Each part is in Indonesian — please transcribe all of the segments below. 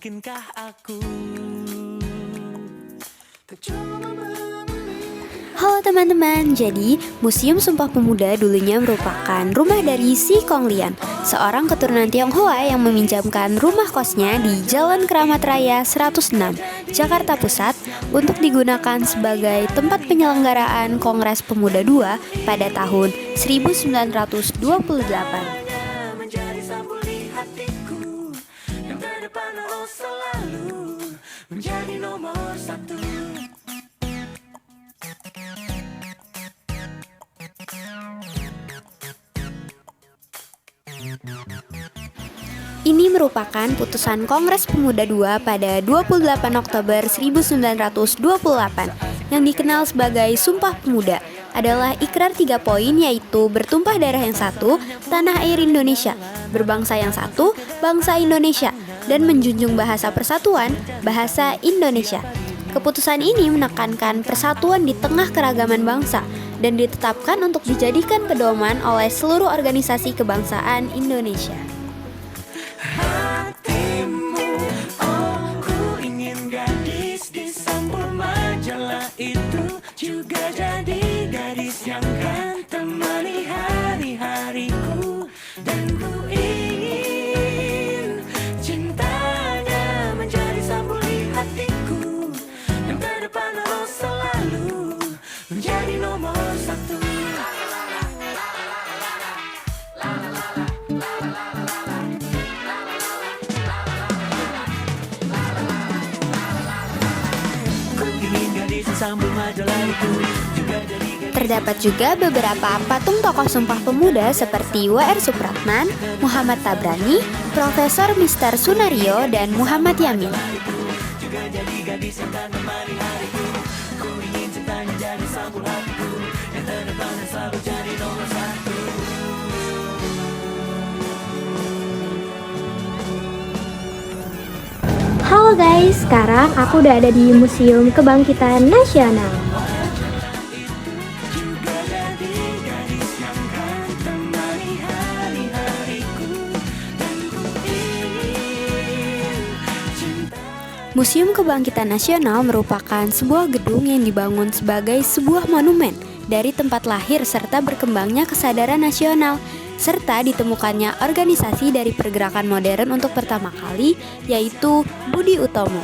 Mungkinkah aku Halo teman-teman, jadi Museum Sumpah Pemuda dulunya merupakan rumah dari Si Kong Lian, seorang keturunan Tionghoa yang meminjamkan rumah kosnya di Jalan Keramat Raya 106, Jakarta Pusat untuk digunakan sebagai tempat penyelenggaraan Kongres Pemuda II pada tahun 1928. menjadi sambuli hatiku yang terdepan oh selalu menjadi nomor satu. Ini merupakan putusan Kongres Pemuda II pada 28 Oktober 1928 yang dikenal sebagai Sumpah Pemuda. Adalah ikrar 3 poin, yaitu bertumpah darah yang satu, tanah air Indonesia, berbangsa yang satu, bangsa Indonesia, dan menjunjung bahasa persatuan, bahasa Indonesia. Keputusan ini menekankan persatuan di tengah keragaman bangsa dan ditetapkan untuk dijadikan pedoman oleh seluruh organisasi kebangsaan Indonesia. Hatimu, oh ku ingin gadis di sampul majalah itu juga jadi gadis yang kan temani hari-hariku. Dan ku ingin cintanya menjadi sambuli hatiku yang terdepan oh selalu menjadi nomor satu. Terdapat juga beberapa patung tokoh Sumpah Pemuda seperti W.R. Supratman, Muhammad Tabrani, Profesor Mr. Sunario, dan Muhammad Yamin. Halo guys, sekarang aku udah ada di Museum Kebangkitan Nasional. Museum Kebangkitan Nasional merupakan sebuah gedung yang dibangun sebagai sebuah monumen dari tempat lahir serta berkembangnya kesadaran nasional, serta ditemukannya organisasi dari pergerakan modern untuk pertama kali, yaitu Budi Utomo.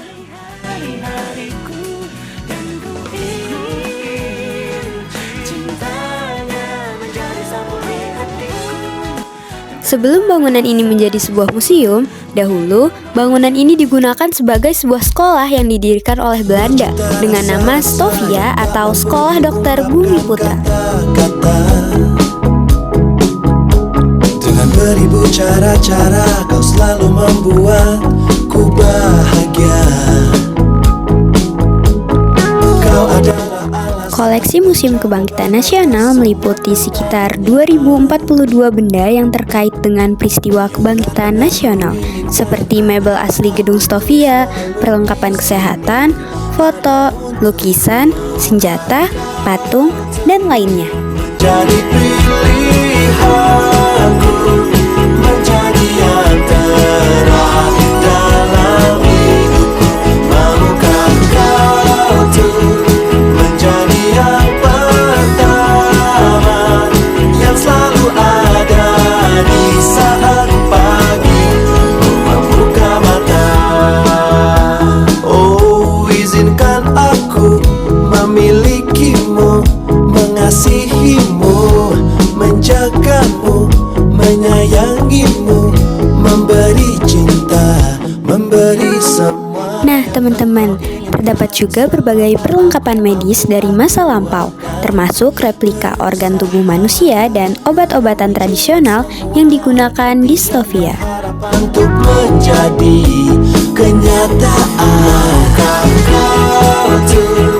Sebelum bangunan ini menjadi sebuah museum, dahulu bangunan ini digunakan sebagai sebuah sekolah yang didirikan oleh Belanda dengan nama Stovia atau Sekolah Dokter Bumi Putra. Dengan beribu cara-cara kau selalu membuatku bahagia. Kau adalah Koleksi Museum Kebangkitan Nasional meliputi sekitar 2042 benda yang terkait dengan peristiwa kebangkitan nasional, seperti mebel asli gedung Stovia, perlengkapan kesehatan, foto, lukisan, senjata, patung, dan lainnya. jadi pilihanku, menjadi yang terakhir dalam hidupku. Maukah kau tuh menjadi yang pertama, yang selalu ada di saat pagi ku membuka mata. Oh, izinkan aku memilikimu, mengasihimu, menjagamu, menyayangimu, memberi cinta, memberi semua. Nah, teman-teman, terdapat juga berbagai perlengkapan medis dari masa lampau, termasuk replika organ tubuh manusia dan obat-obatan tradisional yang digunakan di Stovia. Untuk menjadi kenyataan, kau tuh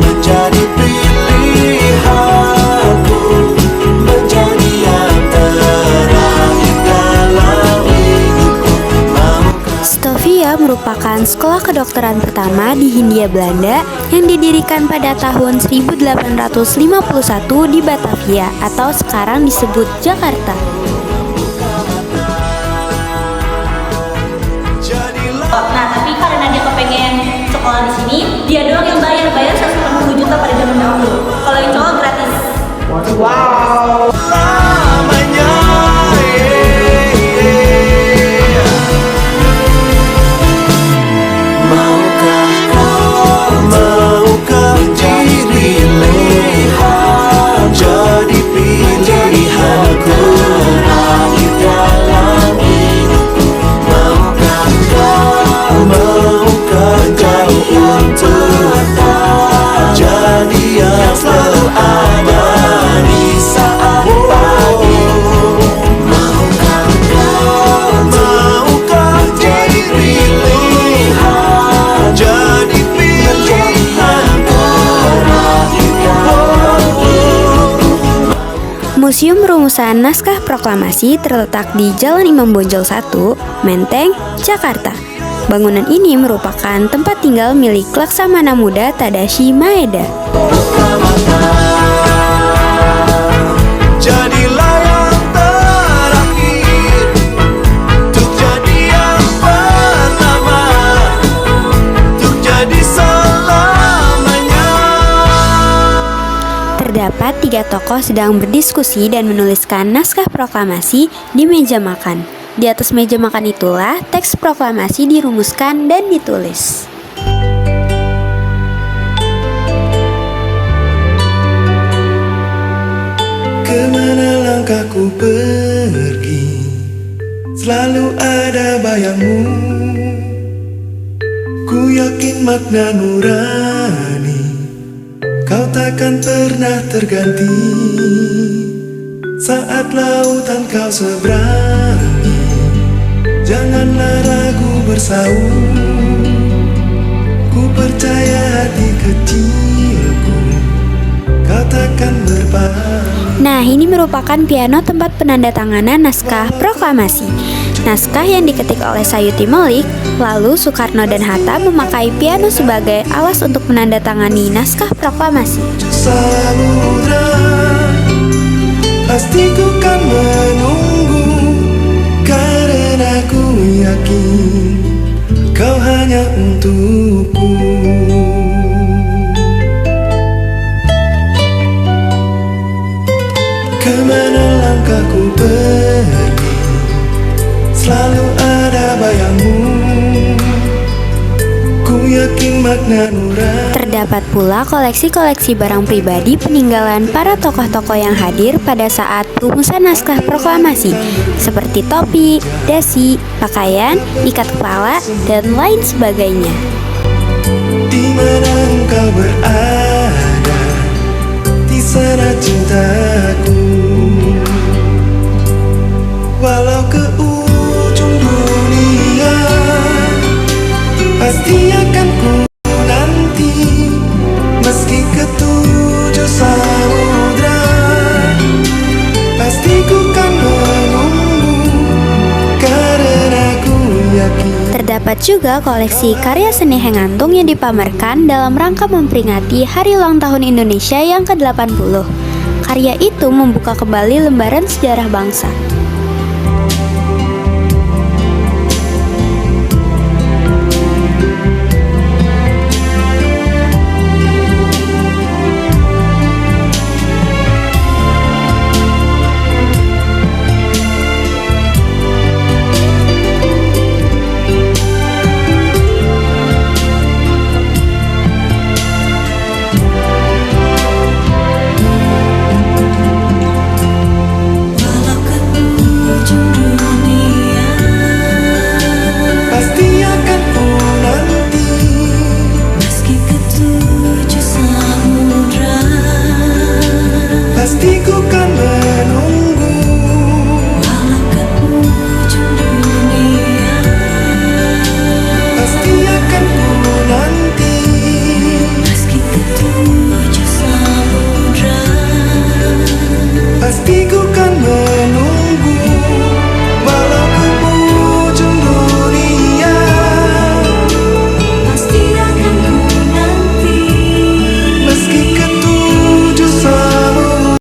menjadi pilihanku, menjadi yang terakhir dalam hidupku. Stovia merupakan sekolah kedokteran pertama di Hindia Belanda yang didirikan pada tahun 1851 di Batavia atau sekarang disebut Jakarta. Jadilah Museum Rumusan Naskah Proklamasi terletak di Jalan Imam Bonjol 1, Menteng, Jakarta. Bangunan ini merupakan tempat tinggal milik Laksamana Muda Tadashi Maeda. Jadilah yang terakhir untuk jadi yang pertama, untuk jadi selamanya. Terdapat 3 tokoh sedang berdiskusi dan menuliskan naskah proklamasi di meja makan. Di atas meja makan itulah teks proklamasi dirumuskan dan ditulis. Kemana langkahku pergi, selalu ada bayangmu. Ku yakin makna nurani, kau takkan pernah terganti. Saat lautan kau seberangi, janganlah ragu bersaung. Ku percaya hati kecilku, kau takkan berpaling. Nah, ini merupakan piano tempat penandatanganan naskah proklamasi. Naskah yang diketik oleh Sayuti Melik, lalu Soekarno dan Hatta memakai piano sebagai alas untuk menandatangani naskah proklamasi. Samudra, pasti ku kan menunggu, karena ku yakin kau hanya untukku. Kemana langkahku pergi, selalu ada bayangmu. Ku yakin makna nurani. Terdapat pula koleksi-koleksi barang pribadi peninggalan para tokoh-tokoh yang hadir pada saat rumusan naskah proklamasi, seperti topi, dasi, pakaian, ikat kepala, dan lain sebagainya. Di mana engkau berada, di sana cintaku. Walau ke ujung dunia, pasti akan ku nanti. Meski ke 7 samudra, pasti ku kan menunggu, karena ku yakin. Terdapat juga koleksi karya seni Hengantung yang dipamerkan dalam rangka memperingati Hari Ulang Tahun Indonesia yang ke-80. Karya itu membuka kembali lembaran sejarah bangsa.